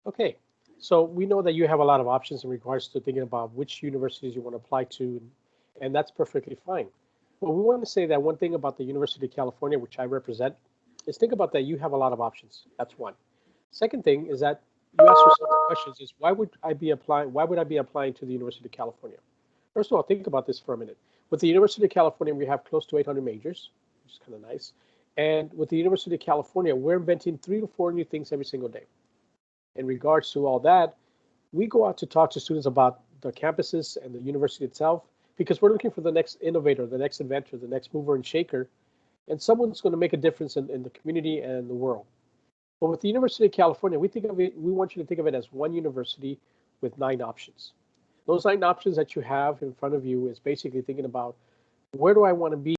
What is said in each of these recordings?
Okay, so we know that you have a lot of options in regards to thinking about which universities you want to apply to, and that's perfectly fine. But we want to say that one thing about the University of California, which I represent, is think about that you have a lot of options. That's one. Second thing is that you ask yourself the questions is why would I be applying? Why would I be applying to the University of California? First of all, think about this for a minute. With the University of California, we have close to 800 majors, which is kind of nice. And with the University of California, we're inventing 3 to 4 new things every single day. In regards to all that, we go out to talk to students about the campuses and the university itself because we're looking for the next innovator, the next inventor, the next mover and shaker, and someone's going to make a difference in the community and the world. But with the University of California, we want you to think of it as one university with 9 options. Those 9 options that you have in front of you is basically thinking about where do I want to be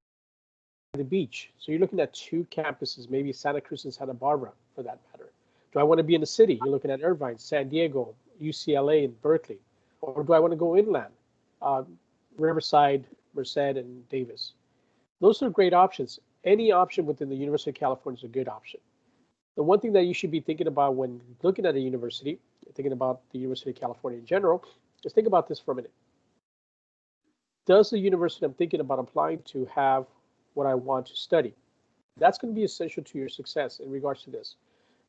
at the beach? So you're looking at 2 campuses, maybe Santa Cruz and Santa Barbara for that matter. Do I want to be in the city? You're looking at Irvine, San Diego, UCLA, and Berkeley. Or do I want to go inland? Uh, Riverside, Merced, and Davis. Those are great options. Any option within the University of California is a good option. The one thing that you should be thinking about when looking at a university, thinking about the University of California in general, is think about this for a minute. Does the university I'm thinking about applying to have what I want to study? That's going to be essential to your success in regards to this.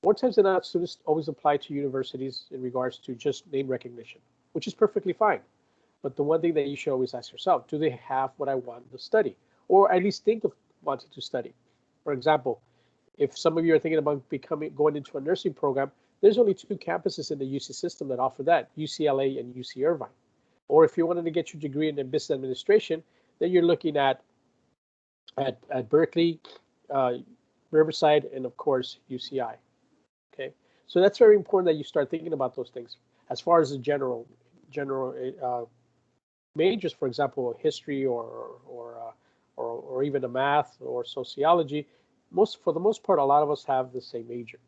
More times than not, students always apply to universities in regards to just name recognition, which is perfectly fine. But the one thing that you should always ask yourself, do they have what I want to study? Or at least think of wanting to study. For example, if some of you are thinking about going into a nursing program, there's only 2 campuses in the UC system that offer that, UCLA and UC Irvine. Or if you wanted to get your degree in business administration, then you're looking at Berkeley, uh, Riverside, and of course UCI. Okay, so that's very important that you start thinking about those things. As far as the general majors, for example, history or even a math or sociology, for the most part, a lot of us have the same major.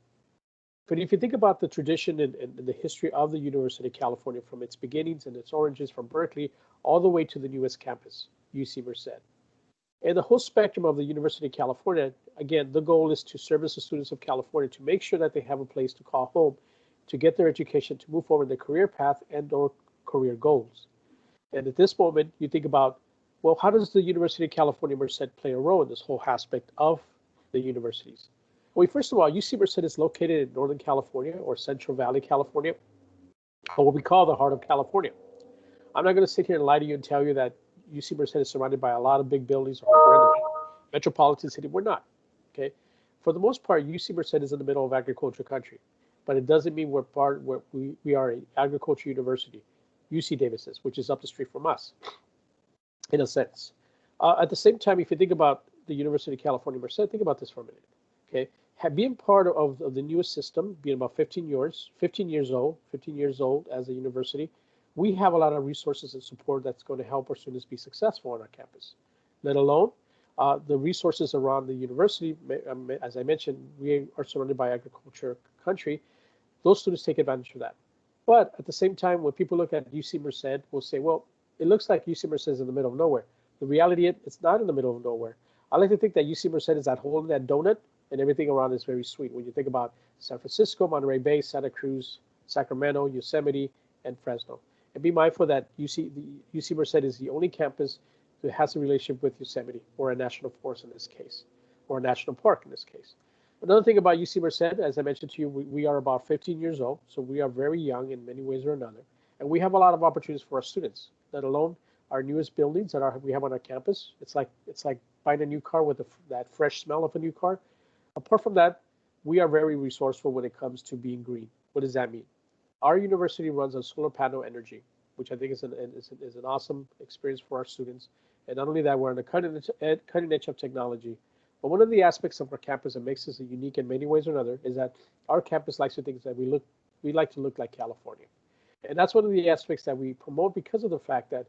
But if you think about the tradition and the history of the University of California from its beginnings and its origins from Berkeley all the way to the newest campus, UC Merced. And the whole spectrum of the University of California, again, the goal is to service the students of California to make sure that they have a place to call home, to get their education, to move forward their career path and or career goals. And at this moment, you think about, well, how does the University of California Merced play a role in this whole aspect of the universities? Well, first of all, UC Merced is located in Northern California or Central Valley, California, or what we call the heart of California. I'm not going to sit here and lie to you and tell you that UC Merced is surrounded by a lot of big buildings or we're in the metropolitan city. We're not. Okay. For the most part, UC Merced is in the middle of agriculture country, but it doesn't mean we are an agriculture university. UC Davis is, which is up the street from us, in a sense. At the same time, if you think about the University of California Merced, think about this for a minute. Okay, being part of the newest system, being about 15 years old as a university, we have a lot of resources and support that's going to help our students be successful on our campus. Let alone the resources around the university. As I mentioned, we are surrounded by agriculture country. Those students take advantage of that. But at the same time, when people look at UC Merced, we'll say, well, it looks like UC Merced is in the middle of nowhere. The reality is it's not in the middle of nowhere. I like to think that UC Merced is that hole in that donut, and everything around is very sweet. When you think about San Francisco, Monterey Bay, Santa Cruz, Sacramento, Yosemite, and Fresno. And be mindful that UC Merced is the only campus that has a relationship with Yosemite or a national forest in this case, or a national park in this case. Another thing about UC Merced, as I mentioned to you, we are about 15 years old, so we are very young in many ways or another, and we have a lot of opportunities for our students. Let alone our newest buildings that we have on our campus. It's like buying a new car with that fresh smell of a new car. Apart from that, we are very resourceful when it comes to being green. What does that mean? Our university runs on solar panel energy, which I think is an awesome experience for our students. And not only that, we're on the cutting edge of technology. But one of the aspects of our campus that makes us unique in many ways or another is that our campus likes to think that we like to look like California. And that's one of the aspects that we promote because of the fact that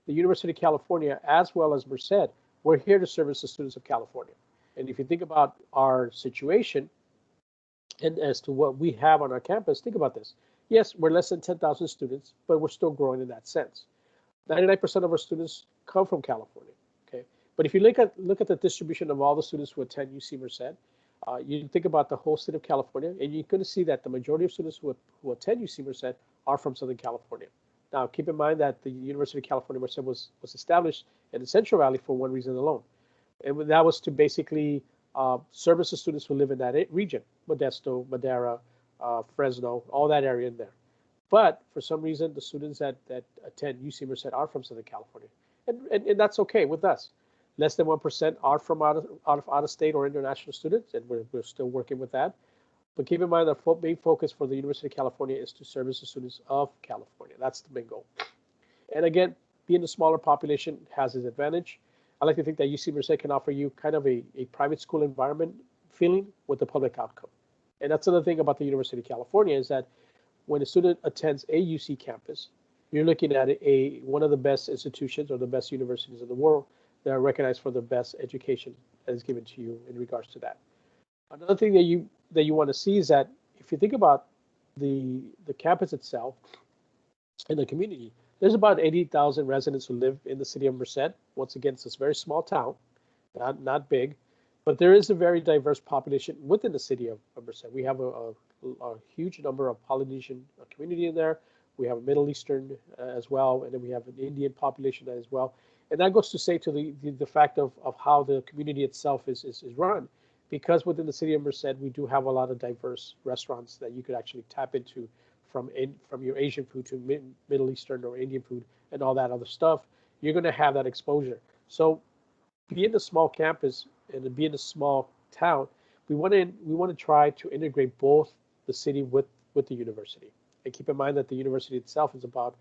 the University of California, as well as Merced, we're here to service the students of California. And if you think about our situation and as to what we have on our campus, think about this. Yes, we're less than 10,000 students, but we're still growing in that sense. 99% of our students come from California. Okay, but if you look at the distribution of all the students who attend UC Merced, you think about the whole state of California, and you're going to see that the majority of students who attend UC Merced are from Southern California. Now, keep in mind that the University of California Merced was established in the Central Valley for one reason alone, and that was to basically service the students who live in that region, Modesto, Madera, Fresno, all that area in there. But for some reason, the students that attend UC Merced are from Southern California, and that's okay with us. Less than 1% are from out of state or international students, and we're still working with that. But keep in mind that main focus for the University of California is to service the students of California. That's the main goal. And again, being a smaller population has its advantage. I like to think that UC Merced can offer you kind of a private school environment feeling with the public outcome. And that's another thing about the University of California is that when a student attends a UC campus, you're looking at one of the best institutions or the best universities in the world that are recognized for the best education that is given to you in regards to that. Another thing that you want to see is that if you think about the campus itself and the community, there's about 80,000 residents who live in the city of Merced. Once again, it's a very small town, not big, but there is a very diverse population within the city of Merced. We have a huge number of Polynesian community in there. We have a Middle Eastern as well, and then we have an Indian population as well. And that goes to say to the fact of how the community itself is run. Because within the city of Merced, we do have a lot of diverse restaurants that you could actually tap into from your Asian food to Middle Eastern or Indian food and all that other stuff. You're going to have that exposure. So being a small campus and being a small town, we want to try to integrate both the city with the university. And keep in mind that the university itself is about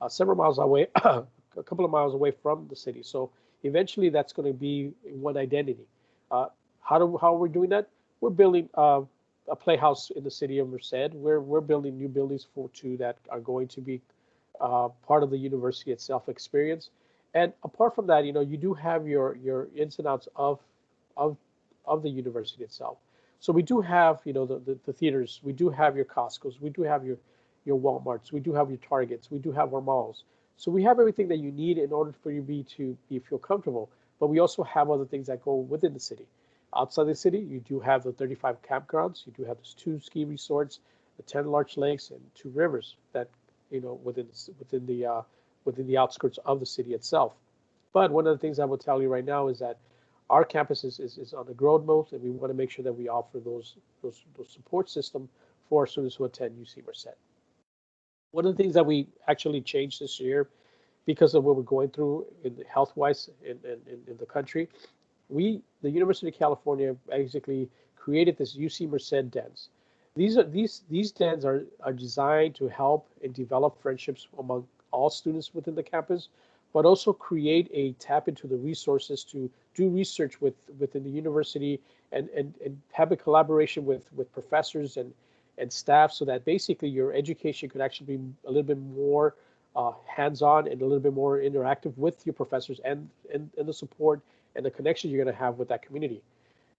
several miles away, a couple of miles away from the city. So eventually that's going to be one identity. How are we doing that? We're building a playhouse in the city of Merced. We're building new buildings that are going to be part of the university itself experience. And apart from that, you do have your ins and outs of the university itself. So we do have, the theaters. We do have your Costco's. We do have your Walmarts. We do have your Targets. We do have our malls. So we have everything that you need in order for you to feel comfortable. But we also have other things that go within the city. Outside the city, you do have the 35 campgrounds. You do have those 2 ski resorts, the 10 large lakes, and 2 rivers that within the outskirts of the city itself. But one of the things I will tell you right now is that our campus is on the growth mode, and we want to make sure that we offer those support system for our students who attend UC Merced. One of the things that we actually changed this year because of what we're going through in the health-wise in the country, the University of California basically created this UC Merced dens. These dens are designed to help and develop friendships among all students within the campus, but also create a tap into the resources to do research within the university and have a collaboration with professors and staff so that basically your education could actually be a little bit more hands-on and a little bit more interactive with your professors and the support and the connection you're going to have with that community.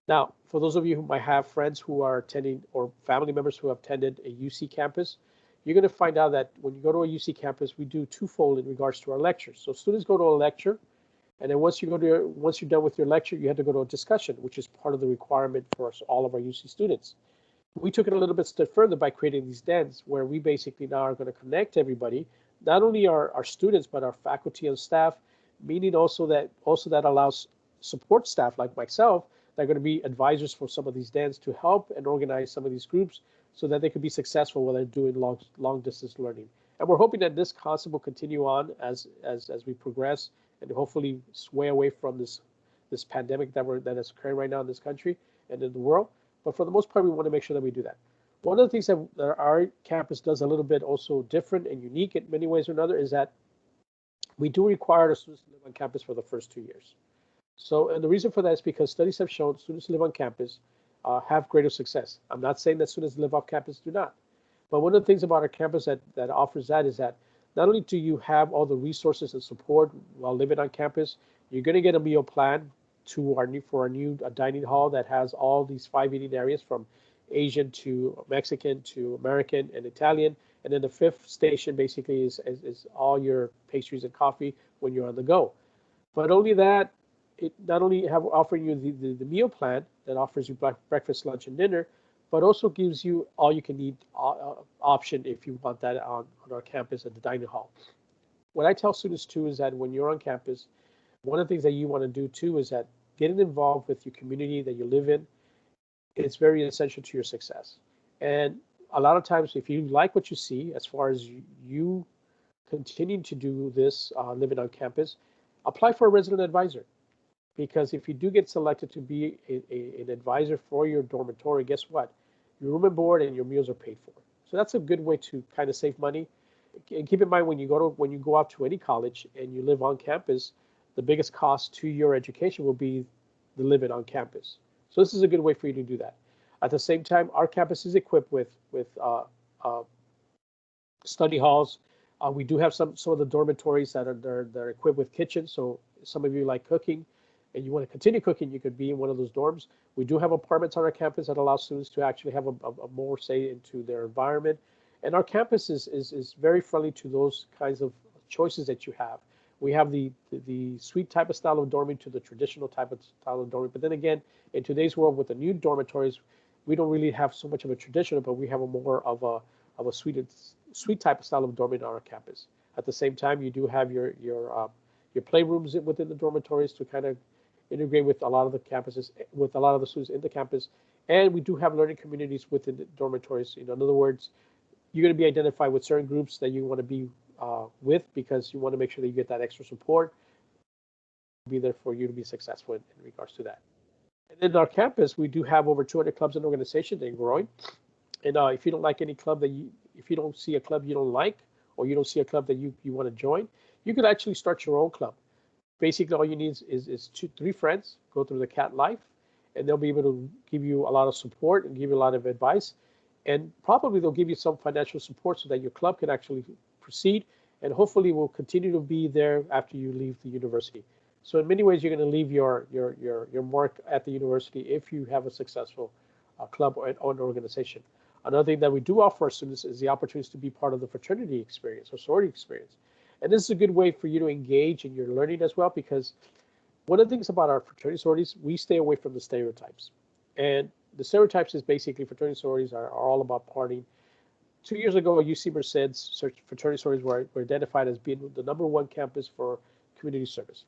Now, for those of you who might have friends who are attending or family members who have attended a UC campus, you're going to find out that when you go to a UC campus, we do twofold in regards to our lectures. So students go to a lecture, and then once you're done with your lecture, you have to go to a discussion, which is part of the requirement for all of our UC students. We took it a little bit step further by creating these dens where we basically now are going to connect everybody, not only our students, but our faculty and staff, meaning also that allows support staff like myself that are going to be advisors for some of these DANs to help and organize some of these groups so that they could be successful while they're doing long distance learning. And we're hoping that this concept will continue on as we progress and hopefully sway away from this pandemic that is occurring right now in this country and in the world. But for the most part, we want to make sure that we do that. One of the things that our campus does a little bit also different and unique in many ways or another is that we do require the students to live on campus for the first 2 years. So, and the reason for that is because studies have shown students who live on campus have greater success. I'm not saying that students who live off campus do not, but one of the things about our campus that offers that is that not only do you have all the resources and support while living on campus, you're going to get a meal plan for our new dining hall that has all these 5 eating areas from Asian to Mexican to American and Italian. And then the fifth station basically is all your pastries and coffee when you're on the go. But only that, it not only offering you the meal plan that offers you breakfast, lunch, and dinner, but also gives you all you can eat option if you want that on our campus at the dining hall. What I tell students too is that when you're on campus, one of the things that you want to do too is that getting involved with your community that you live in, it's very essential to your success. And a lot of times, if you like what you see, as far as you continue to do this living on campus, apply for a resident advisor. Because if you do get selected to be an advisor for your dormitory, guess what? Your room and board and your meals are paid for. So that's a good way to kind of save money. And keep in mind when you go out to any college and you live on campus, the biggest cost to your education will be the living on campus. So this is a good way for you to do that. At the same time, our campus is equipped with study halls. We do have some of the dormitories that are equipped with kitchens. So some of you like cooking and you want to continue cooking, you could be in one of those dorms. We do have apartments on our campus that allow students to actually have a more say into their environment. And our campus is very friendly to those kinds of choices that you have. We have the suite type of style of dorming to the traditional type of style of dorming. But then again, in today's world with the new dormitories, we don't really have so much of a traditional, but we have a more of a suite type of style of dorming on our campus. At the same time, you do have your playrooms within the dormitories to kind of integrate with a lot of the campuses, with a lot of the students in the campus. And we do have learning communities within the dormitories. In other words, you're going to be identified with certain groups that you want to be with because you want to make sure that you get that extra support. Be there for you to be successful in regards to that. And then our campus, we do have over 200 clubs and organizations and growing. And if you don't like any club if you don't see a club you don't like, or you don't see a club that you want to join, you could actually start your own club. Basically, all you need is 2-3 friends, go through the Cat Life, and they'll be able to give you a lot of support and give you a lot of advice. And probably they'll give you some financial support so that your club can actually proceed and hopefully will continue to be there after you leave the university. So in many ways, you're going to leave your mark at the university if you have a successful club or an organization. Another thing that we do offer our students is the opportunity to be part of the fraternity experience or sorority experience. And this is a good way for you to engage in your learning as well, because one of the things about our fraternity sororities, we stay away from the stereotypes. And the stereotypes is basically fraternity sororities are all about partying. 2 years ago, UC Merced's fraternity sororities were identified as being the #1 campus for community service.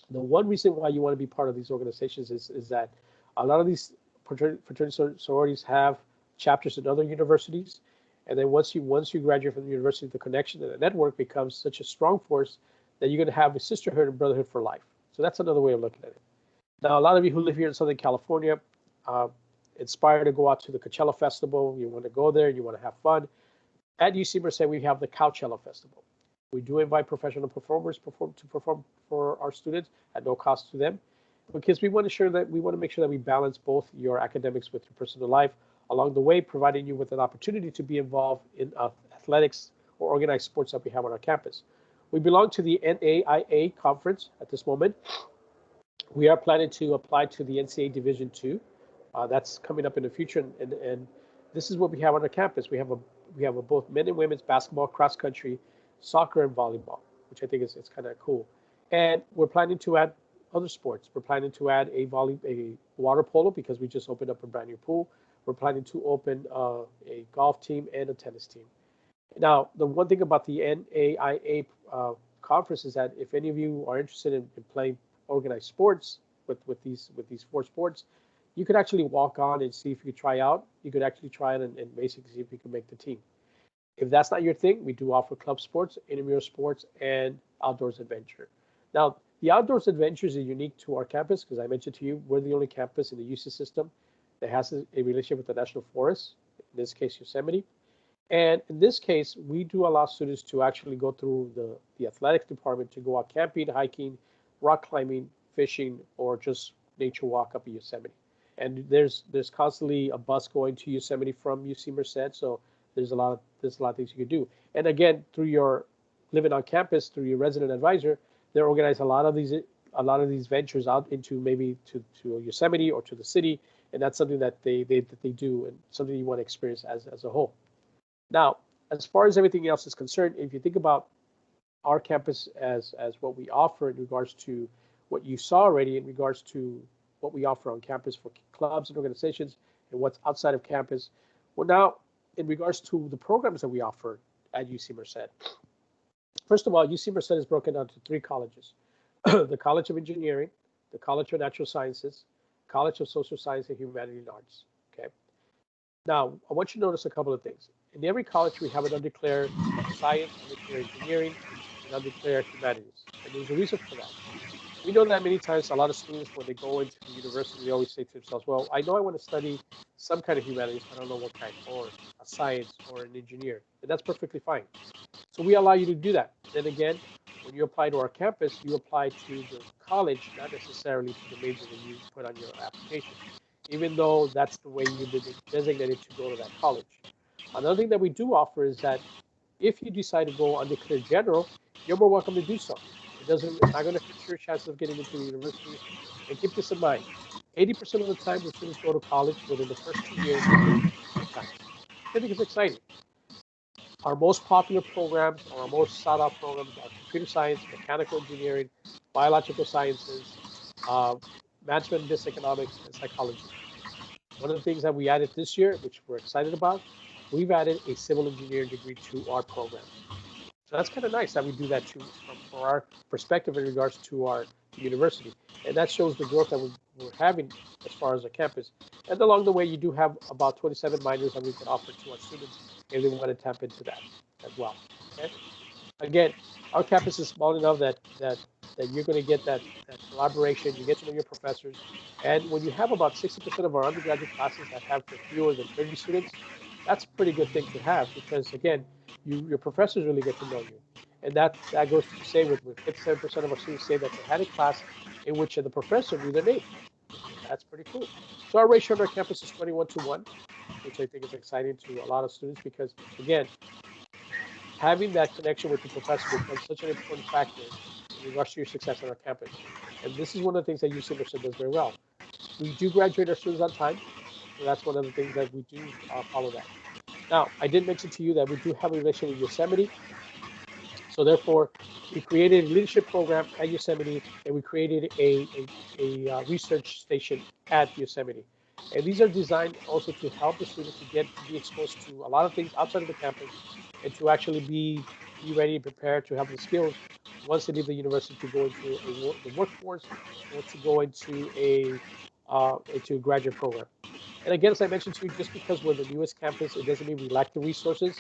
The one reason why you want to be part of these organizations is that a lot of these fraternity sororities have chapters in other universities. And then once you graduate from the university, the connection and the network becomes such a strong force that you're going to have a sisterhood and brotherhood for life. So that's another way of looking at it. Now, a lot of you who live here in Southern California, inspired to go out to the Coachella Festival. You want to go there, you want to have fun. At UC Merced, we have the Coachella Festival. We do invite professional performers to perform for our students at no cost to them, because we want to make sure that we balance both your academics with your personal life along the way, providing you with an opportunity to be involved in athletics or organized sports that we have on our campus. We belong to the NAIA conference at this moment. We are planning to apply to the NCAA Division II. That's coming up in the future, and this is what we have on our campus. We have both men and women's basketball, cross country, soccer, and volleyball, which I think is kind of cool. And we're planning to add other sports. We're planning to add a water polo because we just opened up a brand new pool. We're planning to open a golf team and a tennis team. Now, the one thing about the NAIA conference is that if any of you are interested in playing organized sports with these four sports, you could actually walk on and see if you could try out. You could actually try it and basically see if you can make the team. If that's not your thing, we do offer club sports, intramural sports, and outdoors adventure. Now, the outdoors adventures are unique to our campus because I mentioned to you, we're the only campus in the UC system that has a relationship with the National Forest, in this case, Yosemite. And in this case, we do allow students to actually go through the athletics department to go out camping, hiking, rock climbing, fishing, or just nature walk up in Yosemite. And there's constantly a bus going to Yosemite from UC Merced, so there's a lot of things you could do. And again, through your living on campus, through your resident advisor, they organize a lot of these ventures out into maybe to Yosemite or to the city, and that's something that they do and something you want to experience as a whole. Now, as far as everything else is concerned, if you think about our campus as what we offer in regards to what you saw already in regards to what we offer on campus for clubs and organizations and what's outside of campus, well, now in regards to the programs that we offer at UC Merced. First of all, UC Merced is broken down to three colleges: the College of Engineering, the College of Natural Sciences, College of Social Science and Humanities and Arts. Okay. Now, I want you to notice a couple of things. In every college, we have an undeclared science, undeclared engineering, and undeclared humanities. And there's a reason for that. We know that many times a lot of students, when they go into the university, they always say to themselves, well, I know I want to study some kind of humanities, I don't know what kind, or a science or an engineer. And that's perfectly fine. So we allow you to do that. Then again, when you apply to our campus, you apply to the college, not necessarily to the major that you put on your application, even though that's the way you've been designated to go to that college. Another thing that we do offer is that if you decide to go undeclared general, you're more welcome to do so. It's not going to hurt your chances of getting into the university. And keep this in mind, 80% of the time when students go to college within the first 2 years, I think it's exciting. Our most popular programs or our most sought out programs are computer science, mechanical engineering, biological sciences, management and business economics, and psychology. One of the things that we added this year, which we're excited about, we've added a civil engineering degree to our program. So that's kind of nice that we do that too, from our perspective in regards to our university. And that shows the growth that we're having as far as a campus. And along the way, you do have about 27 minors that we can offer to our students if they want to tap into that as well. Okay. Again, our campus is small enough that you're going to get that collaboration. You get to know your professors. And when you have about 60% of our undergraduate classes that have fewer than 30 students, that's a pretty good thing to have because, again, your professors really get to know you. And that goes to say with 57% of our students say that they had a class in which the professor knew their name. That's pretty cool. So our ratio on our campus is 21-1, which I think is exciting to a lot of students because, again, having that connection with the professor becomes such an important factor in regards to your success on our campus. And this is one of the things that UC Merced does very well. We do graduate our students on time. So that's one of the things that we do follow that. Now, I did mention to you that we do have a relationship with Yosemite. So therefore, we created a leadership program at Yosemite, and we created a research station at Yosemite. And these are designed also to help the students to be exposed to a lot of things outside of the campus and to actually be ready and prepared to have the skills once they leave the university to go into the workforce or to go into a graduate program. And again, as I mentioned to you, just because we're the newest campus, it doesn't mean we lack the resources.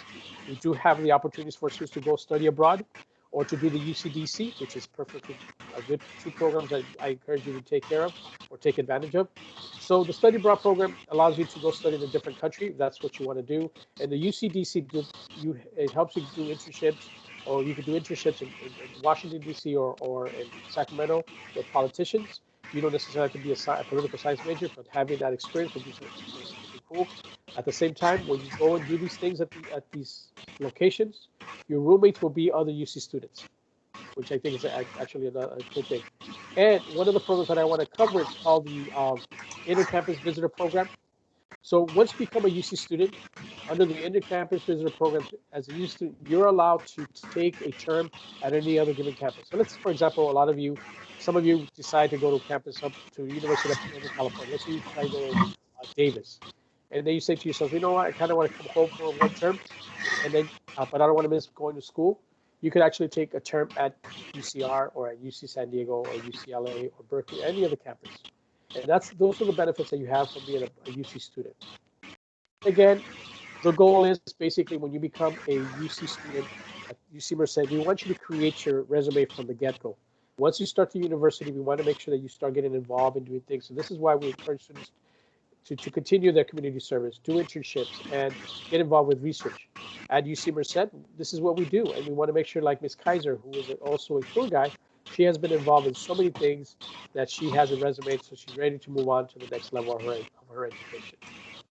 We do have the opportunities for students to go study abroad or to do the UCDC, which is perfectly a good two programs that I encourage you to take care of or take advantage of. So the study abroad program allows you to go study in a different country if that's what you want to do. And the UCDC, it helps you do internships, or you can do internships in Washington, D.C. or in Sacramento with politicians. You don't necessarily have to be a political science major, but having that experience would be cool. At the same time, when you go and do these things at these locations, your roommates will be other UC students, which I think is actually a good thing. And one of the programs that I want to cover is called the Inter-Campus Visitor Program. So once you become a UC student, under the Inter-Campus Visitor Program, as a UC student, you're allowed to take a term at any other given campus. So let's, for example, some of you decide to go to campus up to University of California. Let's say you decide to go to Davis. And then you say to yourself, you know what, I kind of want to come home for one term, and then, but I don't want to miss going to school. you could actually take a term at UCR or at UC San Diego or UCLA or Berkeley, any other campus. And those are the benefits that you have from being a UC student. Again, the goal is basically when you become a UC student at UC Merced, we want you to create your resume from the get-go. Once you start the university, we want to make sure that you start getting involved in doing things. So this is why we encourage students to continue their community service, do internships, and get involved with research. At UC Merced, this is what we do, and we want to make sure, like Ms. Kaiser, who is also a tour guide, she has been involved in so many things that she has a resume, so she's ready to move on to the next level of her education.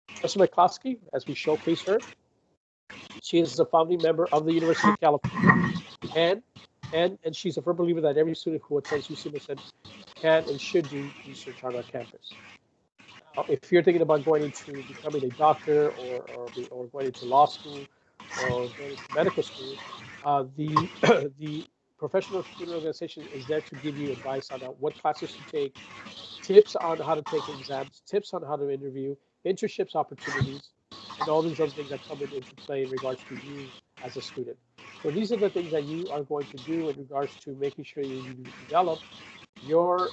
Professor McCloskey, as we showcase her, she is a founding member of the University of California, and she's a firm believer that every student who attends UC Merced can and should do research on our campus. If you're thinking about going into becoming a doctor or going into law school or going into medical school, the the professional student organization is there to give you advice on what classes to take, tips on how to take exams, tips on how to interview, internships opportunities, and all these other things that come into play in regards to you as a student. So these are the things that you are going to do in regards to making sure you develop your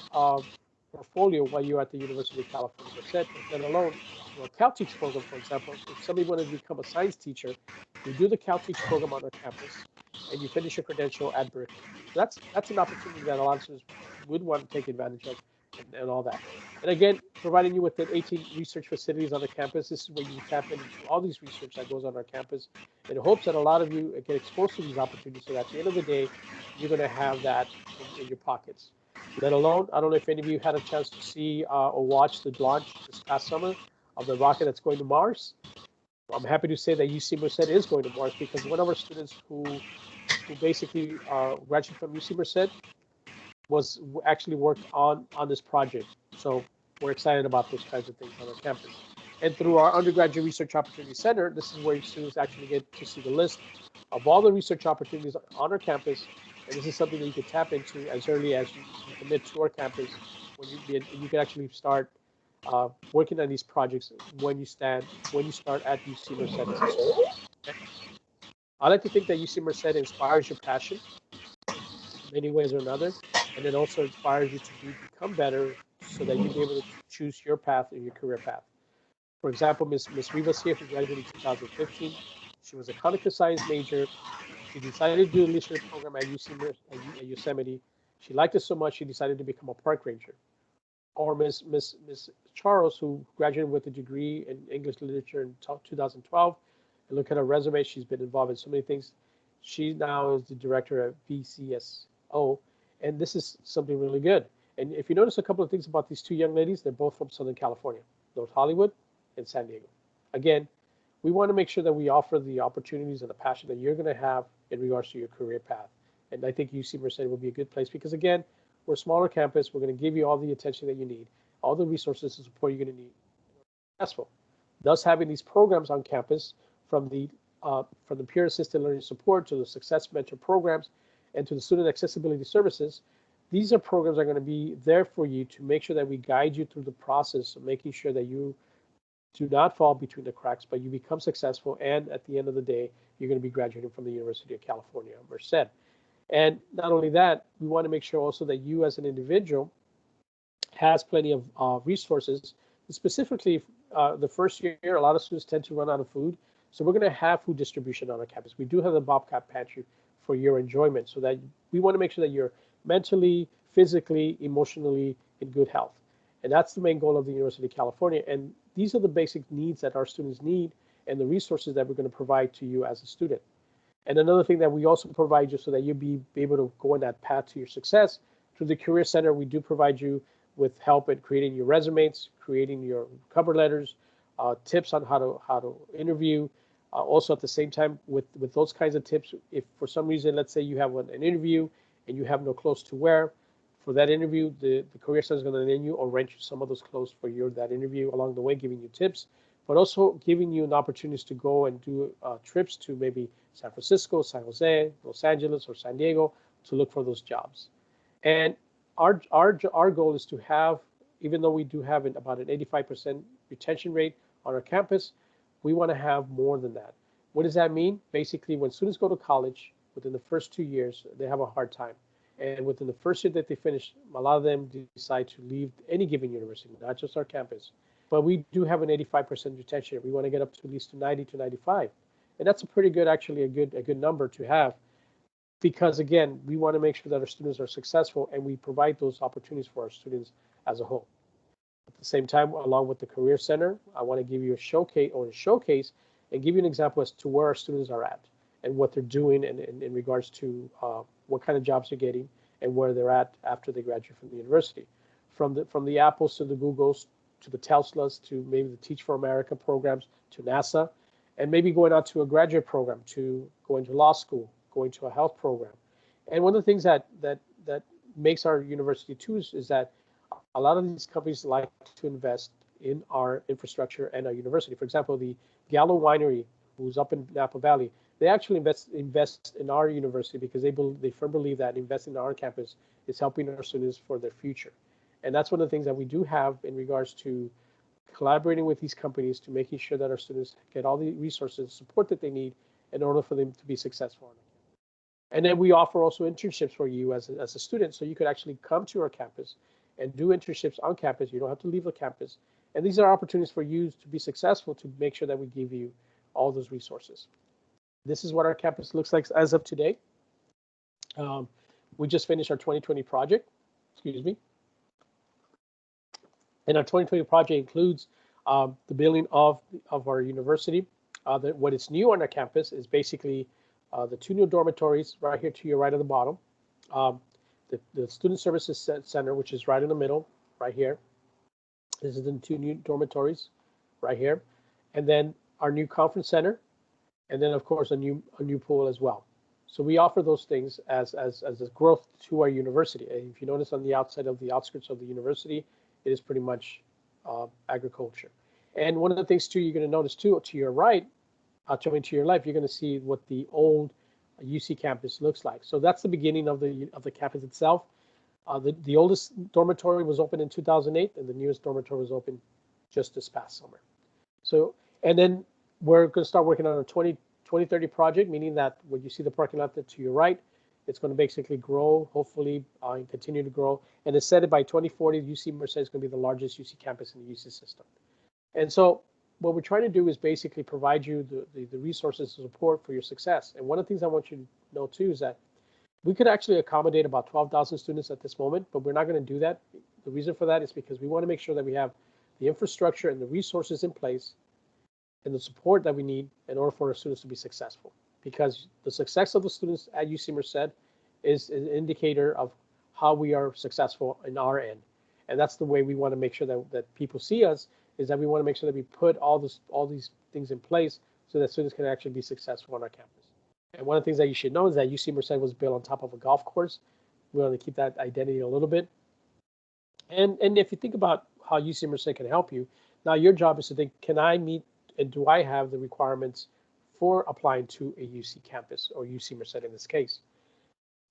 portfolio while you're at the University of California, Merced, let alone your CalTeach program, for example. If somebody wanted to become a science teacher, you do the CalTeach program on our campus, and you finish your credential at Berkeley. So that's an opportunity that a lot of students would want to take advantage of, and all that. And again, providing you with the 18 research facilities on the campus, this is where you tap into all these research that goes on our campus, in hopes that a lot of you get exposed to these opportunities, so that at the end of the day, you're going to have that in your pockets. Let alone, I don't know if any of you had a chance to see or watch the launch this past summer of the rocket that's going to Mars. I'm happy to say that UC Merced is going to Mars, because one of our students who basically graduated from UC Merced was actually worked on this project. So we're excited about those kinds of things on our campus. And through our Undergraduate Research Opportunity Center, this is where students actually get to see the list of all the research opportunities on our campus. And this is something that you can tap into as early as you commit to our campus, when you can actually start working on these projects when you start at UC Merced as a student. Okay? I like to think that UC Merced inspires your passion in many ways or another, and it also inspires you to become better, so that you'll be able to choose your path and your career path. For example, Miss Rivas here, who graduated in 2015, she was a cognitive science major. She decided to do a leadership program at at Yosemite. She liked it so much, she decided to become a park ranger. Or Miss Charles, who graduated with a degree in English literature in 2012. And look at her resume; she's been involved in so many things. She now is the director at VCSO, and this is something really good. And if you notice a couple of things about these two young ladies, they're both from Southern California, North Hollywood and San Diego. Again, we want to make sure that we offer the opportunities and the passion that you're going to have in regards to your career path. And I think UC Merced will be a good place, because again, we're a smaller campus. We're going to give you all the attention that you need, all the resources and support you're going to need to be successful. Thus, having these programs on campus, from the peer assisted learning support to the success mentor programs and to the student accessibility services, these are programs that are going to be there for you to make sure that we guide you through the process of making sure that you do not fall between the cracks, but you become successful. And at the end of the day, you're going to be graduating from the University of California, Merced. And not only that, we want to make sure also that you as an individual has plenty of resources. Specifically, the first year, a lot of students tend to run out of food. So we're going to have food distribution on our campus. We do have the Bobcat Pantry for your enjoyment, so that we want to make sure that you're mentally, physically, emotionally in good health. And that's the main goal of the University of California. And these are the basic needs that our students need, and the resources that we're going to provide to you as a student. And another thing that we also provide you, so that you'll be able to go on that path to your success, through the Career Center, we do provide you with help in creating your resumes, creating your cover letters, tips on how to interview. Also, at the same time, with those kinds of tips, if for some reason, let's say you have an interview and you have no clothes to wear, for that interview, the Career Center is going to lend you or rent you some of those clothes for that interview along the way, giving you tips, but also giving you an opportunity to go and do trips to maybe San Francisco, San Jose, Los Angeles, or San Diego to look for those jobs. And our goal is to have, even though we do have about an 85% retention rate on our campus, we want to have more than that. What does that mean? Basically, when students go to college, within the first 2 years, they have a hard time. And within the first year that they finish, a lot of them decide to leave any given university, not just our campus. But we do have an 85% retention. We want to get up to at least to 90 to 95. And that's a pretty good, actually, a good number to have, because again, we want to make sure that our students are successful and we provide those opportunities for our students as a whole. At the same time, along with the Career Center, I want to give you a showcase and give you an example as to where our students are at and what they're doing in regards to what kind of jobs they're getting and where they're at after they graduate from the university. From the Apples to the Googles to the Teslas to maybe the Teach for America programs to NASA, and maybe going out to a graduate program, to going to law school, going to a health program. And one of the things that makes our university too is that a lot of these companies like to invest in our infrastructure and our university. For example, the Gallo Winery, who's up in Napa Valley, they actually invest in our university because they firmly believe that investing in our campus is helping our students for their future. And that's one of the things that we do have in regards to collaborating with these companies to making sure that our students get all the resources, support that they need in order for them to be successful. And then we offer also internships for you as a student, so you could actually come to our campus and do internships on campus. You don't have to leave the campus. And these are opportunities for you to be successful, to make sure that we give you all those resources. This is what our campus looks like as of today. We just finished our 2020 project, excuse me. And our 2020 project includes the building of our university. What is new on our campus is basically the 2 new dormitories right here to your right at the bottom. The Student Services Center, which is right in the middle, right here. This is the 2 new dormitories right here. And then our new conference center. And then, of course, a new pool as well. So we offer those things as a growth to our university. And if you notice on the outside of the outskirts of the university, it is pretty much agriculture. And one of the things, too, you're going to notice, too, to your right, to your left, you're going to see what the old UC campus looks like. So that's the beginning of the campus itself. The oldest dormitory was opened in 2008, and the newest dormitory was opened just this past summer. So, and then we're going to start working on a 2030 project, meaning that when you see the parking lot to your right, it's going to basically grow, hopefully, and continue to grow. And it's said by 2040, UC Merced is going to be the largest UC campus in the UC system. And so what we're trying to do is basically provide you the resources to support for your success. And one of the things I want you to know, too, is that we could actually accommodate about 12,000 students at this moment, but we're not going to do that. The reason for that is because we want to make sure that we have the infrastructure and the resources in place and the support that we need in order for our students to be successful. Because the success of the students at UC Merced is an indicator of how we are successful in our end. And that's the way we want to make sure that people see us, is that we want to make sure that we put all these things in place so that students can actually be successful on our campus. And one of the things that you should know is that UC Merced was built on top of a golf course. We want to keep that identity a little bit. And if you think about how UC Merced can help you, now your job is to think, can I meet and do I have the requirements for applying to a UC campus, or UC Merced in this case?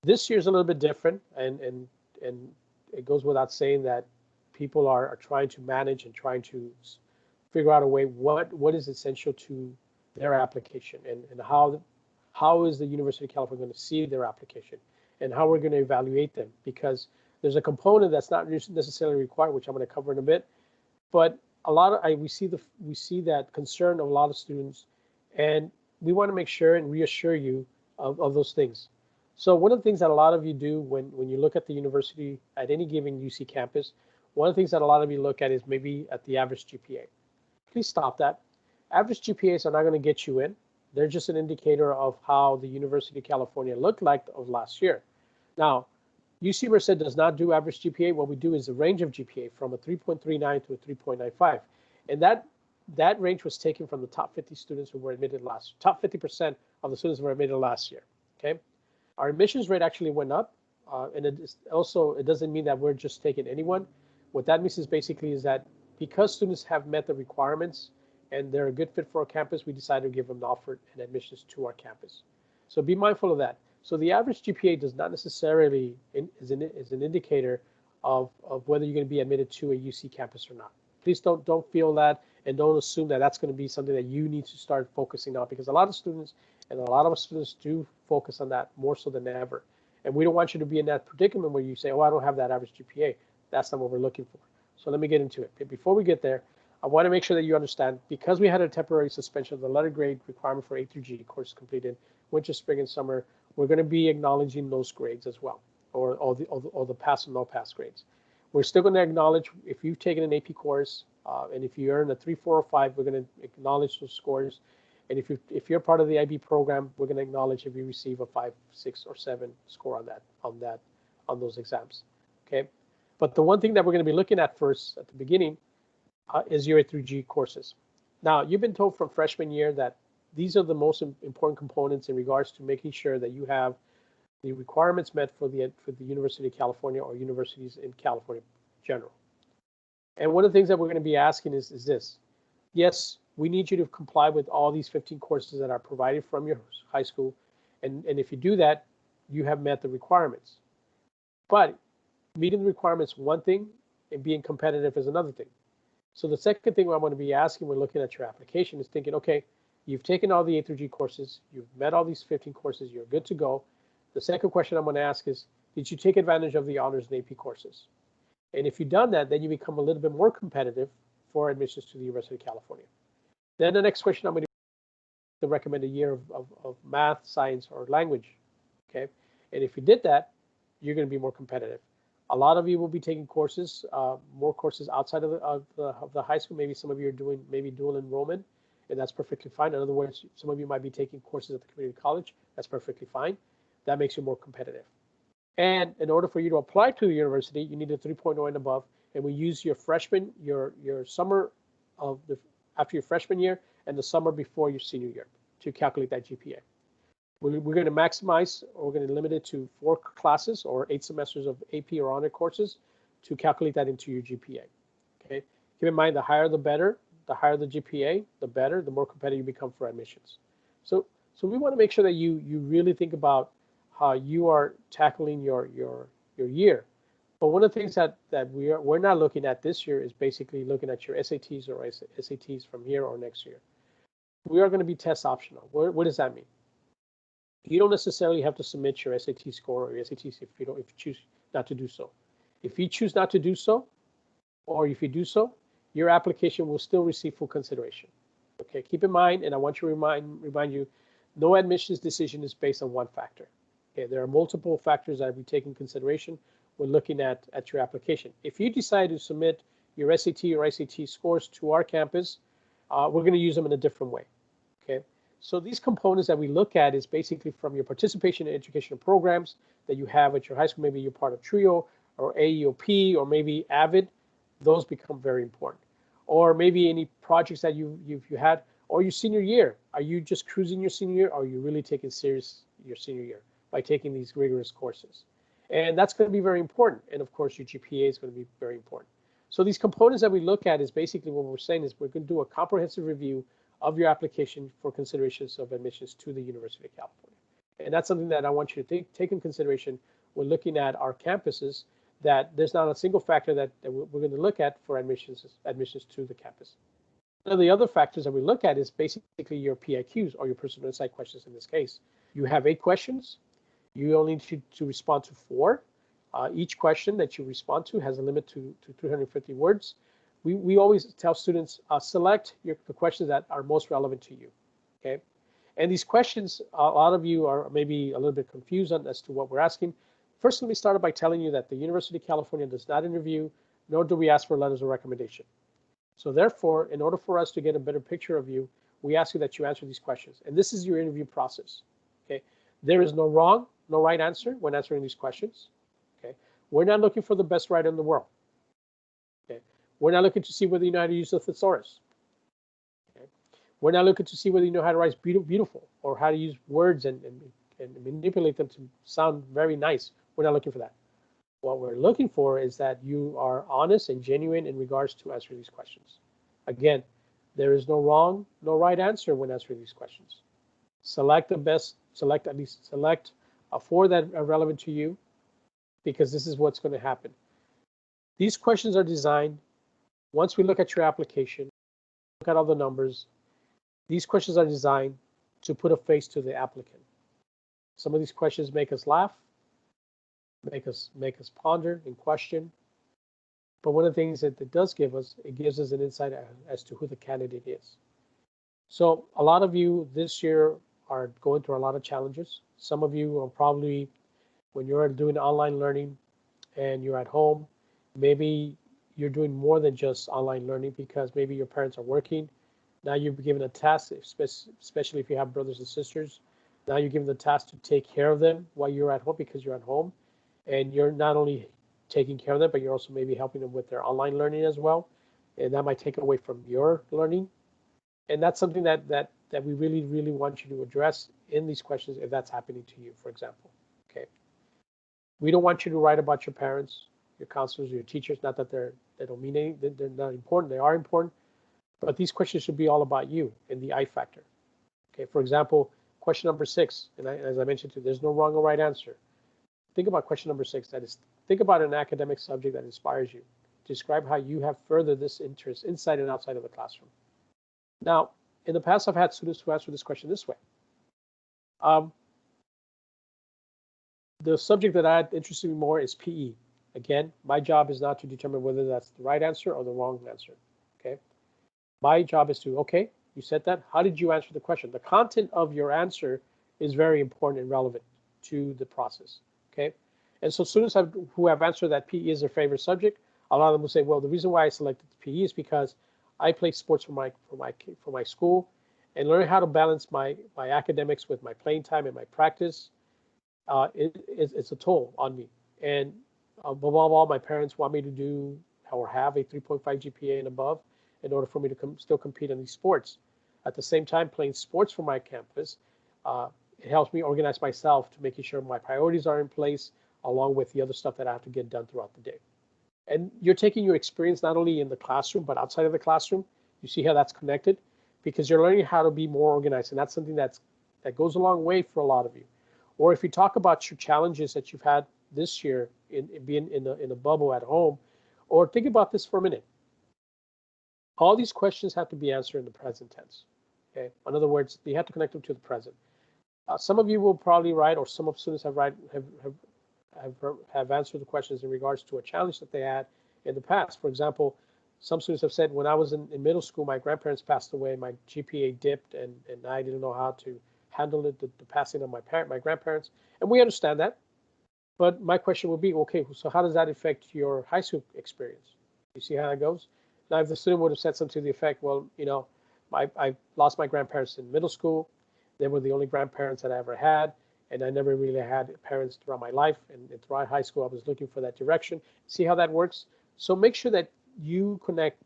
This year is a little bit different, and it goes without saying that people are trying to manage and trying to figure out a way what is essential to their application, and how is the University of California going to see their application, and how we're going to evaluate them, because there's a component that's not necessarily required, which I'm going to cover in a bit, but we see that concern of a lot of students, and we want to make sure and reassure you of those things. So one of the things that a lot of you do when you look at the university at any given UC campus, one of the things that a lot of you look at is maybe at the average GPA. Please stop that. Average GPAs are not going to get you in. They're just an indicator of how the University of California looked like of last year. Now, UC Merced does not do average GPA. What we do is a range of GPA from a 3.39 to a 3.95. And that range was taken from the top 50 students who were admitted top 50% of the students who were admitted last year, okay? Our admissions rate actually went up, and it doesn't mean that we're just taking anyone. What that means is basically is that because students have met the requirements and they're a good fit for our campus, we decided to give them an offer and admissions to our campus. So be mindful of that. So the average GPA does not necessarily is an indicator of whether you're going to be admitted to a UC campus or not. Please don't feel that, and don't assume that that's going to be something that you need to start focusing on, because a lot of students And a lot of students do focus on that more so than ever. And we don't want you to be in that predicament where you say, oh, I don't have that average GPA. That's not what we're looking for. So let me get into it. But before we get there, I want to make sure that you understand, because we had a temporary suspension of the letter grade requirement for A through G course completed, winter, spring, and summer, we're going to be acknowledging those grades as well, or the pass and no pass grades. We're still going to acknowledge if you've taken an AP course, and if you earn a 3, 4, or 5, we're going to acknowledge those scores. And if you're part of the IB program, we're going to acknowledge if you receive a 5, 6, or 7 score on those exams. Okay, but the one thing that we're going to be looking at first at the beginning is your A through G courses. Now, you've been told from freshman year that these are the most important components in regards to making sure that you have the requirements met for the University of California or universities in California in general. And one of the things that we're going to be asking is this. Yes, we need you to comply with all these 15 courses that are provided from your high school. And if you do that, you have met the requirements. But meeting the requirements is one thing, and being competitive is another thing. So the second thing I'm going to be asking when looking at your application is thinking, okay, you've taken all the A through G courses, you've met all these 15 courses, you're good to go. The second question I'm going to ask is, did you take advantage of the honors and AP courses? And if you've done that, then you become a little bit more competitive for admissions to the University of California. Then the next question I'm going to recommend a year of math, science, or language. Okay, and if you did that, you're going to be more competitive. A lot of you will be taking courses, more courses outside of the high school. Maybe some of you are doing maybe dual enrollment, and that's perfectly fine. In other words, some of you might be taking courses at the community college. That's perfectly fine. That makes you more competitive. And in order for you to apply to the university, you need a 3.0 and above. And we use your freshman, your summer of the after your freshman year and the summer before your senior year to calculate that GPA. We're going to maximize, or we're going to limit it to 4 classes or 8 semesters of AP or honor courses to calculate that into your GPA. Okay. Keep in mind, the higher the better. The higher the GPA, the better, the more competitive you become for admissions. So we want to make sure that you really think about how you are tackling your year. But one of the things that we're not looking at this year is basically looking at your SATs or SATs from here or next year. We are going to be test optional. What does that mean? You don't necessarily have to submit your SAT score or your SATs if you choose not to do so. If you choose not to do so, or if you do so, your application will still receive full consideration. Okay, keep in mind, and I want to remind you, no admissions decision is based on one factor. Okay, there are multiple factors that we take in consideration when looking at your application. If you decide to submit your SAT or ICT scores to our campus, we're going to use them in a different way. Okay, so these components that we look at is basically from your participation in educational programs that you have at your high school. Maybe you're part of TRIO or AEOP or maybe AVID. Those become very important. Or maybe any projects that you had, or your senior year. Are you just cruising your senior year, or are you really taking serious your senior year by taking these rigorous courses? And that's going to be very important. And of course, your GPA is going to be very important. So these components that we look at is basically what we're saying is we're going to do a comprehensive review of your application for considerations of admissions to the University of California. And that's something that I want you to take in consideration when looking at our campuses, that there's not a single factor that we're going to look at for admissions to the campus. One of the other factors that we look at is basically your PIQs, or your personal insight questions in this case. You have 8 questions. You only need to respond to 4. Each question that you respond to has a limit to 350 words. We always tell students, select the questions that are most relevant to you. Okay, and these questions, a lot of you are maybe a little bit confused as to what we're asking. First, let me start by telling you that the University of California does not interview, nor do we ask for letters of recommendation. So therefore, in order for us to get a better picture of you, we ask you that you answer these questions. And this is your interview process. Okay, there is no wrong, no right answer when answering these questions. Okay, we're not looking for the best writer in the world. Okay, we're not looking to see whether you know how to use the thesaurus. Okay, we're not looking to see whether you know how to write beautiful or how to use words and manipulate them to sound very nice. We're not looking for that. What we're looking for is that you are honest and genuine in regards to answering these questions. Again, there is no wrong, no right answer when answering these questions. Select the best, select 4 that are relevant to you, because this is what's going to happen. These questions are designed, once we look at your application, look at all the numbers, these questions are designed to put a face to the applicant. Some of these questions make us laugh, make us ponder and question. But one of the things that it does give us, it gives us an insight as to who the candidate is. So a lot of you this year are going through a lot of challenges. Some of you are probably, when you're doing online learning and you're at home, maybe you're doing more than just online learning because maybe your parents are working. Now you're given a task, especially if you have brothers and sisters. Now you're given the task to take care of them while you're at home because you're at home. And you're not only taking care of them, but you're also maybe helping them with their online learning as well. And that might take away from your learning. And that's something that we really, really want you to address in these questions if that's happening to you, for example. Okay. We don't want you to write about your parents, your counselors, your teachers. Not that they don't mean anything, they're not important, they are important. But these questions should be all about you and the I factor. Okay, for example, question number 6, and as I mentioned to you, there's no wrong or right answer. Think about question number 6, that is, think about an academic subject that inspires you. Describe how you have furthered this interest inside and outside of the classroom. Now, in the past, I've had students who answer this question this way. The subject that I interested me more is PE. Again, my job is not to determine whether that's the right answer or the wrong answer. Okay. My job is to, okay, you said that. How did you answer the question? The content of your answer is very important and relevant to the process. Okay. And so students who have answered that PE is their favorite subject, a lot of them will say, well, the reason why I selected PE is because I play sports for my school, and learning how to balance my academics with my playing time and my practice, it's a toll on me. And above all, my parents want me to do or have a 3.5 GPA and above in order for me to still compete in these sports. At the same time, playing sports for my campus, it helps me organize myself to making sure my priorities are in place, along with the other stuff that I have to get done throughout the day. And you're taking your experience not only in the classroom, but outside of the classroom. You see how that's connected? Because you're learning how to be more organized, and that's something that goes a long way for a lot of you. Or if you talk about your challenges that you've had this year in being in a bubble at home, or think about this for a minute. All these questions have to be answered in the present tense. Okay. In other words, you have to connect them to the present. Some of you will probably write, or some of students have answered the questions in regards to a challenge that they had in the past. For example, some students have said, when I was in middle school, my grandparents passed away, my GPA dipped, and I didn't know how to handle it, the passing of my grandparents. And we understand that. But my question would be, okay, so how does that affect your high school experience? You see how that goes? Now, if the student would have said something to the effect, well, you know, I lost my grandparents in middle school. They were the only grandparents that I ever had, and I never really had parents throughout my life. And throughout high school, I was looking for that direction. See how that works? So make sure that you connect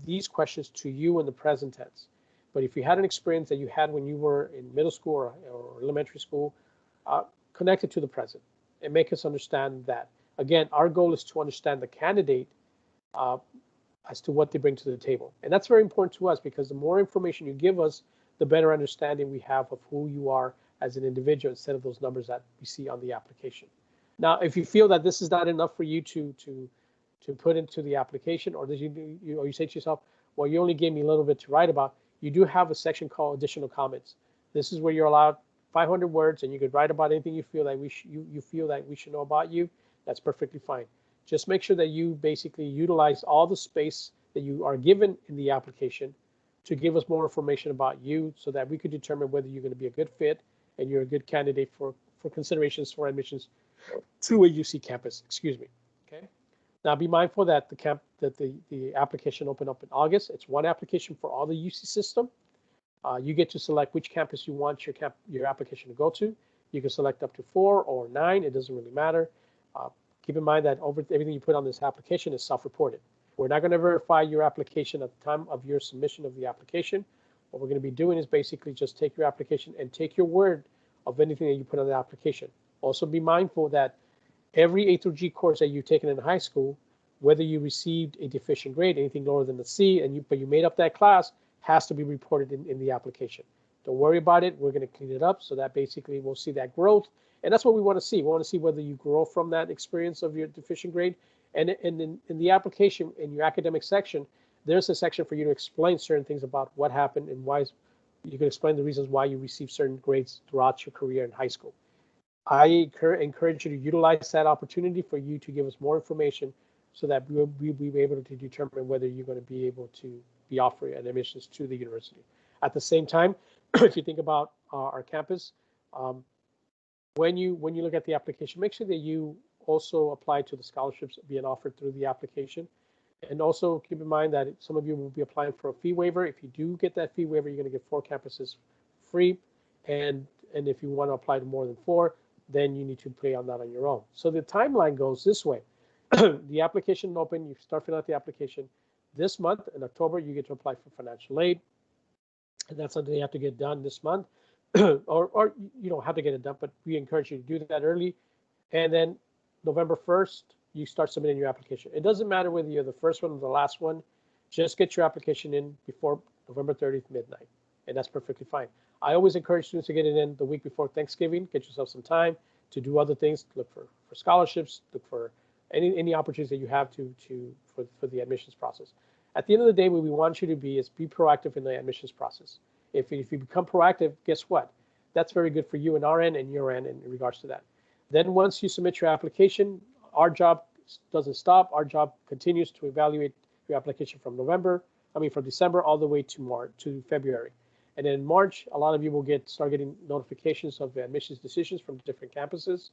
these questions to you in the present tense. But if you had an experience that you had when you were in middle school or elementary school, connect it to the present and make us understand that. Again, our goal is to understand the candidate as to what they bring to the table. And that's very important to us, because the more information you give us, the better understanding we have of who you are as an individual, instead of those numbers that we see on the application. Now, if you feel that this is not enough for you to put into the application, or you say to yourself, well, you only gave me a little bit to write about, you do have a section called additional comments. This is where you're allowed 500 words, and you could write about anything you feel that you feel that we should know about you. That's perfectly fine. Just make sure that you basically utilize all the space that you are given in the application to give us more information about you, so that we could determine whether you're going to be a good fit and you're a good candidate for considerations for admissions to a UC campus. Excuse me. Okay. Now, be mindful that the application opened up in August. It's one application for all the UC system. You get to select which campus you want your application to go to. You can select up to 4 or 9. It doesn't really matter. Keep in mind that everything you put on this application is self-reported. We're not going to verify your application at the time of your submission of the application. What we're going to be doing is basically just take your application and take your word of anything that you put on the application. Also be mindful that every A through G course that you've taken in high school, whether you received a deficient grade, anything lower than a C, but you made up that class, has to be reported in the application. Don't worry about it. We're going to clean it up, so that basically we'll see that growth. And that's what we want to see. We want to see whether you grow from that experience of your deficient grade. And in the application, in your academic section, there's a section for you to explain certain things about what happened and why You can explain the reasons why you received certain grades throughout your career in high school. I encourage you to utilize that opportunity for you to give us more information so that we'll be able to determine whether you're going to be able to be offered an admissions to the university. At the same time, if you think about our campus, um, when you look at the application, make sure that you also apply to the scholarships being offered through the application. And also keep in mind that some of you will be applying for a fee waiver. If you do get that fee waiver, you're going to get 4 campuses free. And if you want to apply to more than 4, then you need to pay on that on your own. So the timeline goes this way. The application open, you start filling out the application. This month, in October, you get to apply for financial aid. And that's something you have to get done this month. or you don't have to get it done, but we encourage you to do that early. And then November 1st, you start submitting your application. It doesn't matter whether you're the first one or the last one. Just get your application in before November 30th midnight, and that's perfectly fine. I always encourage students to get it in the week before Thanksgiving. Get yourself some time to do other things. Look for scholarships. Look for any opportunities that you have for the admissions process. At the end of the day, what we want you to be is be proactive in the admissions process. If you become proactive, guess what? That's very good for you and our end and your end in regards to that. Then once you submit your application, our job doesn't stop. Our job continues to evaluate your application from December all the way to February. And then in March, a lot of you will start getting notifications of admissions decisions from different campuses.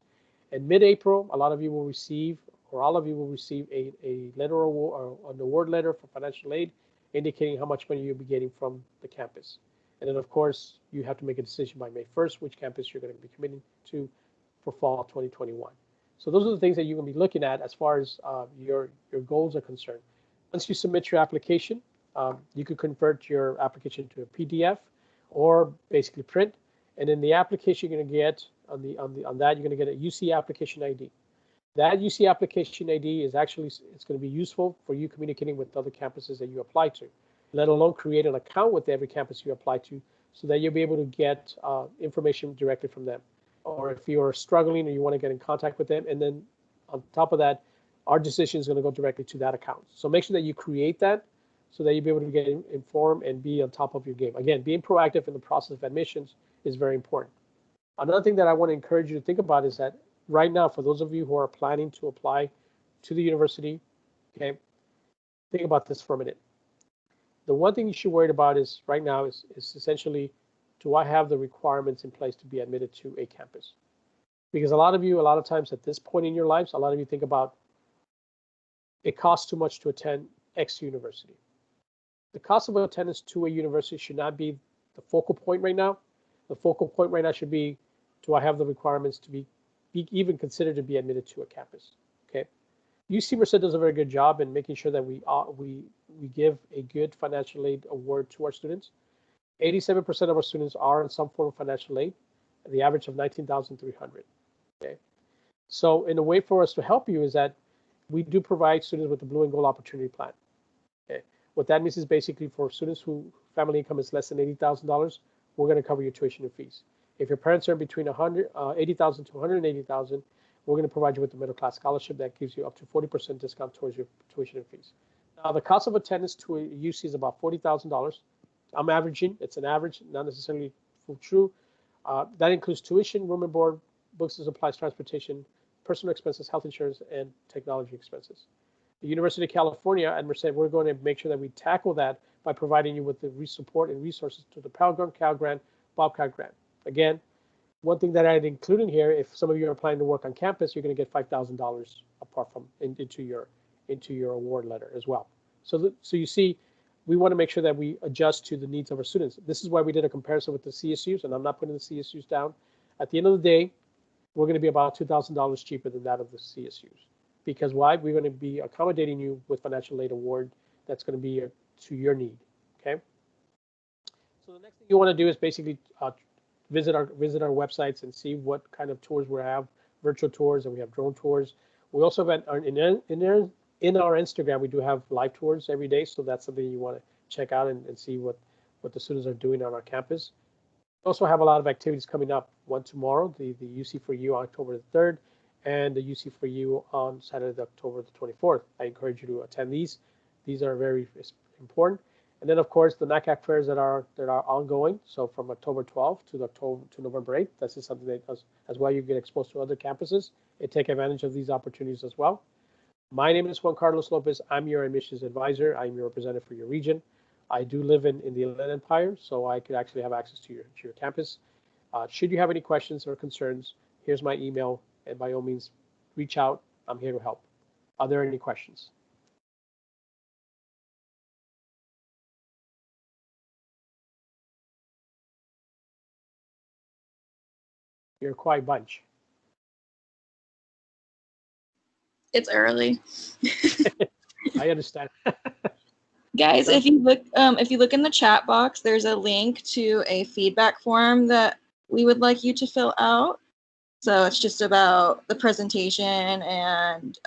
And mid-April, a lot of you will receive, or all of you will receive a letter or an award letter for financial aid indicating how much money you'll be getting from the campus. And then, of course, you have to make a decision by May 1st which campus you're going to be committing to for fall 2021. So those are the things that you're going to be looking at as far as your goals are concerned. Once you submit your application, you could convert your application to a PDF or basically print. And in the application you're going to get on that, you're going to get a UC application ID. That UC application ID is actually, it's going to be useful for you communicating with other campuses that you apply to, let alone create an account with every campus you apply to so that you'll be able to get information directly from them. Or if you're struggling or you want to get in contact with them, and then on top of that, our decision is going to go directly to that account. So make sure that you create that so that you'll be able to get informed and be on top of your game. Again, being proactive in the process of admissions is very important. Another thing that I want to encourage you to think about is that right now, for those of you who are planning to apply to the university, okay, think about this for a minute. The one thing you should worry about is right now is essentially, do I have the requirements in place to be admitted to a campus? Because a lot of times at this point in your lives, a lot of you think about it costs too much to attend X university. The cost of attendance to a university should not be the focal point right now. The focal point right now should be, do I have the requirements to be even considered to be admitted to a campus? Okay. UC Merced does a very good job in making sure that we give a good financial aid award to our students. 87% of our students are in some form of financial aid, at the average of $19,300. Okay. So in a way for us to help you is that we do provide students with the Blue and Gold Opportunity Plan. Okay. What that means is basically for students whose family income is less than $80,000, we're going to cover your tuition and fees. If your parents earn between $80,000 to $180,000, we're going to provide you with the middle class scholarship that gives you up to 40% discount towards your tuition and fees. Now, the cost of attendance to a UC is about $40,000. I'm averaging, it's an average, not necessarily full true. That includes tuition, room and board, books and supplies, transportation, personal expenses, health insurance, and technology expenses. The University of California at Merced, we're going to make sure that we tackle that by providing you with the support and resources to the Pell Grant, Cal Grant, Bobcat Grant. Again, one thing that I'd include in here, if some of you are planning to work on campus, you're going to get $5,000 apart from into your award letter as well. So you see, we want to make sure that we adjust to the needs of our students. This is why we did a comparison with the CSUs, and I'm not putting the CSUs down. At the end of the day, we're going to be about $2,000 cheaper than that of the CSUs. Because why? We're going to be accommodating you with financial aid award that's going to be to your need. Okay. So the next thing you want to do is basically visit our websites and see what kind of tours we have, virtual tours, and we have drone tours. We also have in our Instagram, we do have live tours every day, so that's something you want to check out and see what the students are doing on our campus. We also have a lot of activities coming up. One tomorrow, the UC for You on October the 3rd, and the UC for You on Saturday, October the 24th. I encourage you to attend these. These are very important. And then, of course, the NACAC fairs that are ongoing. So from October 12th to November 8th, this is something that as well you get exposed to other campuses and take advantage of these opportunities as well. My name is Juan Carlos Lopez. I'm your admissions advisor. I'm your representative for your region. I do live in the Inland Empire, so I could actually have access to your campus. Should you have any questions or concerns, here's my email, and by all means, reach out. I'm here to help. Are there any questions? You're a quiet bunch. It's early. I understand. Guys, if you look in the chat box, there's a link to a feedback form that we would like you to fill out. So it's just about the presentation and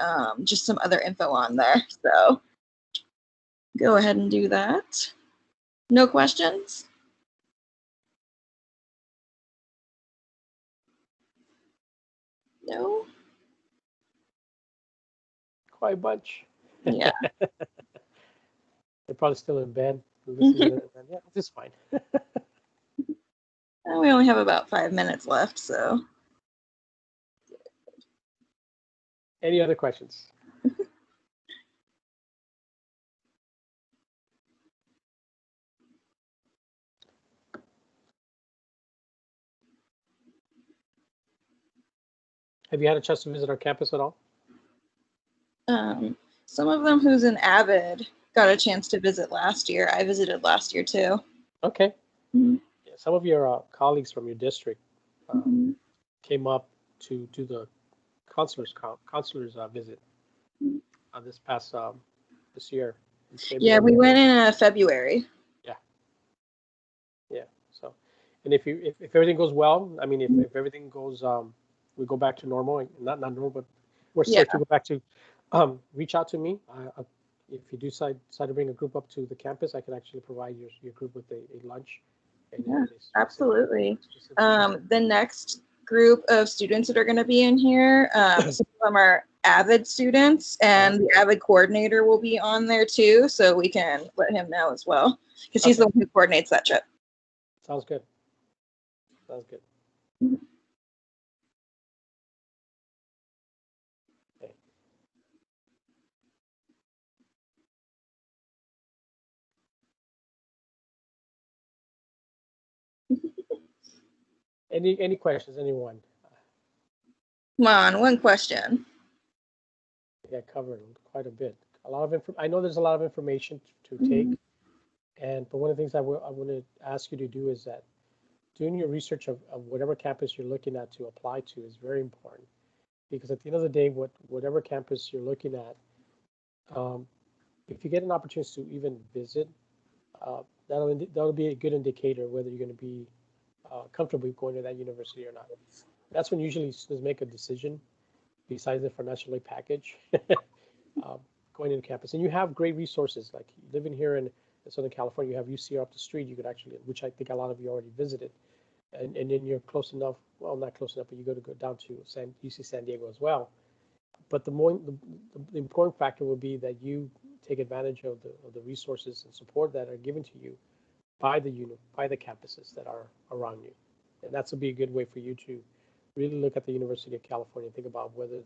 just some other info on there. So go ahead and do that. No questions? No? Quiet bunch. Yeah. They're probably still in bed. Yeah, this is fine. We only have about 5 minutes left, so. Any other questions? Have you had a chance to visit our campus at all? Some of them who's an avid got a chance to visit last year. I visited last year too. Okay. Mm-hmm. Yeah, some of your colleagues from your district came up to do the consular's visit this past this year. Yeah, we went in February. Yeah. So, and if everything goes well, I mean, if everything goes, we go back to normal, not normal, but we're safe to go back to. Reach out to me. If you do decide to bring a group up to the campus, I can actually provide your group with a lunch. Yeah, absolutely. The next group of students that are going to be in here, some of them are avid students, and the avid coordinator will be on there too, so we can let him know as well, because he's the one who coordinates that trip. Sounds good. Sounds good. Okay. Any questions, anyone? Come on, one question. Yeah, covered quite a bit. A lot of I know there's a lot of information to take, but one of the things I want to ask you to do is that doing your research of whatever campus you're looking at to apply to is very important, because at the end of the day, whatever campus you're looking at, if you get an opportunity to even visit, that'll be a good indicator whether you're going to be comfortable going to that university or not. That's when usually students make a decision, besides the financial aid package, going into campus. And you have great resources, like living here in Southern California, you have UCR up the street, you could actually, which I think a lot of you already visited. And then you're close enough, well, not close enough, but you go down to UC San Diego as well. But the important factor will be that you take advantage of the resources and support that are given to you by the campuses that are around you. And that's will be a good way for you to really look at the University of California and think about whether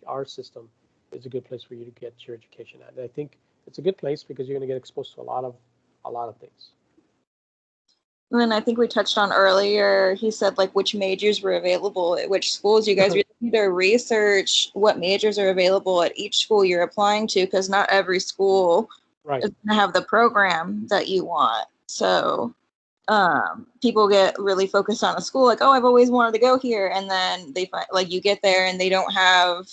our system is a good place for you to get your education at. And I think it's a good place because you're going to get exposed to a lot of things. And then I think we touched on earlier, he said like which majors were available at which schools. You guys really need to research what majors are available at each school you're applying to, because not every school is going to have the program that you want. So people get really focused on a school, like, oh, I've always wanted to go here, and then they find like you get there and they don't have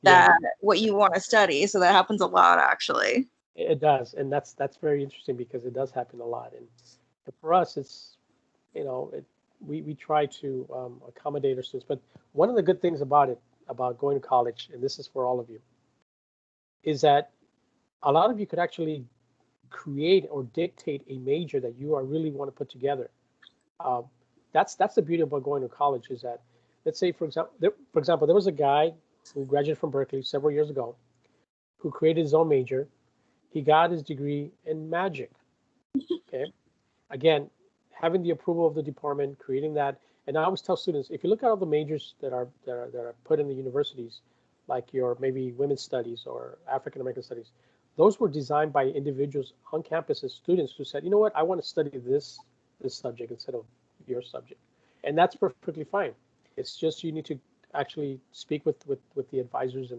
that what you want to study. So that happens a lot, actually. It does, and that's very interesting because it does happen a lot. And for us, it's we try to accommodate our students. But one of the good things about going to college, and this is for all of you, is that a lot of you could actually create or dictate a major that you really want to put together. That's the beauty about going to college, is that, let's say for example, there was a guy who graduated from Berkeley several years ago who created his own major. He got his degree in magic. Okay. Again, having the approval of the department, creating that, and I always tell students, if you look at all the majors that are put in the universities, like your maybe women's studies or African American studies, those were designed by individuals on campus as students who said, you know what, I want to study this subject instead of your subject, and that's perfectly fine. It's just you need to actually speak with the advisors in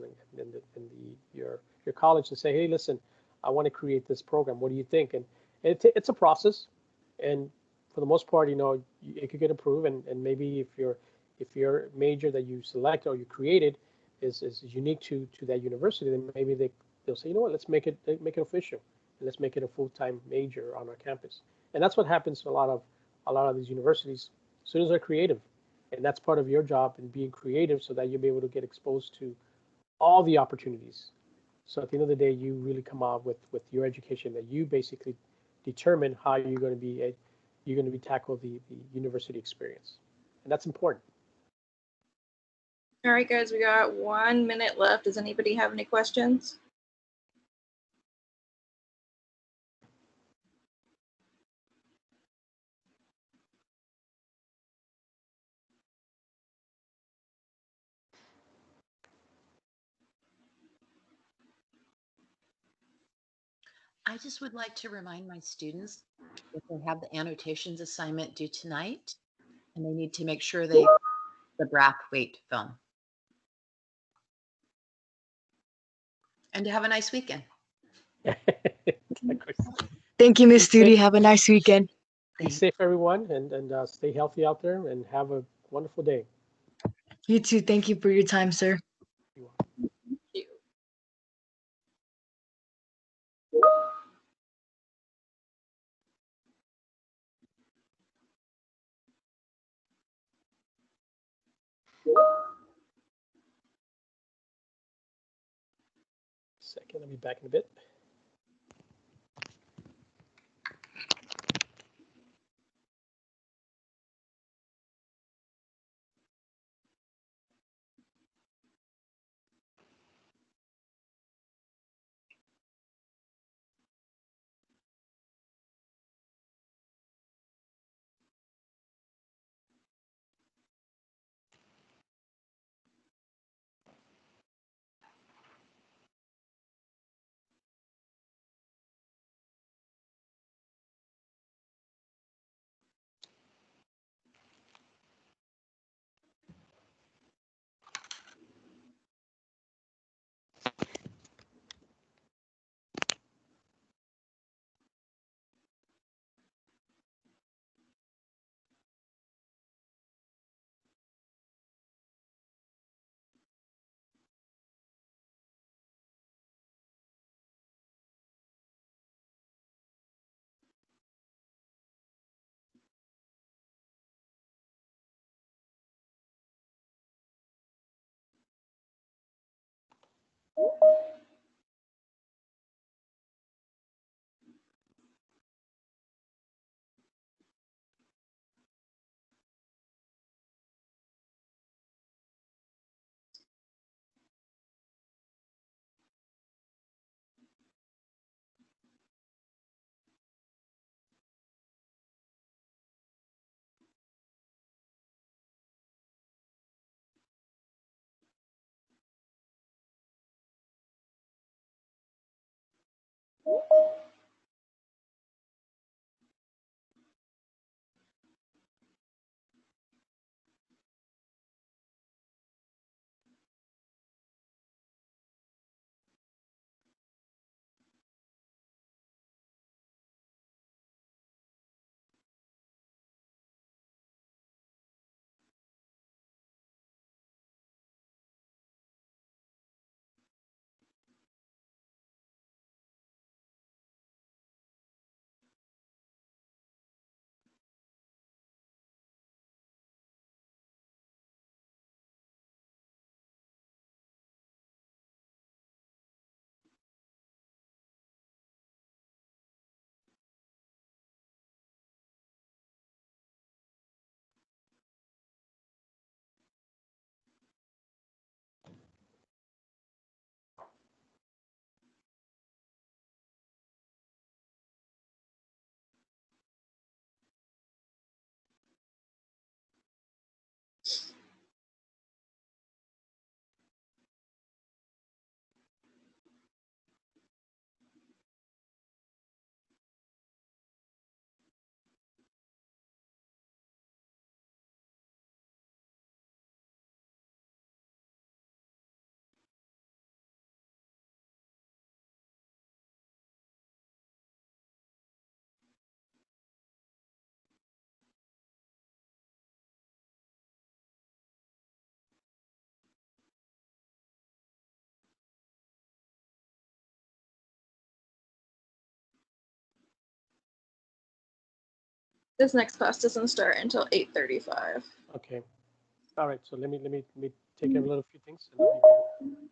your college and say, hey, listen, I want to create this program. What do you think? And it's a process, and for the most part, it could get approved, and maybe if your major that you select or you created is unique to that university, then maybe they'll say, you know what, let's make it official, and let's make it a full-time major on our campus. And that's what happens to a lot of these universities. Students are creative, and that's part of your job in being creative, so that you'll be able to get exposed to all the opportunities. So at the end of the day, you really come out with your education that you basically determine how you're going to be tackle the university experience, and that's important. All right, guys, we got 1 minute left. Does anybody have any questions? I just would like to remind my students that they have the annotations assignment due tonight, and they need to make sure they the Brathwaite film. And to have a nice weekend. Thank you, Miss Be Studi. safe, Have a nice weekend. be safe, everyone, and stay healthy out there, and have a wonderful day. You too. Thank you for your time, sir. Second, I'll be back in a bit. This next class doesn't start until 8:35. Okay. All right. So let me take a little few things. And then we can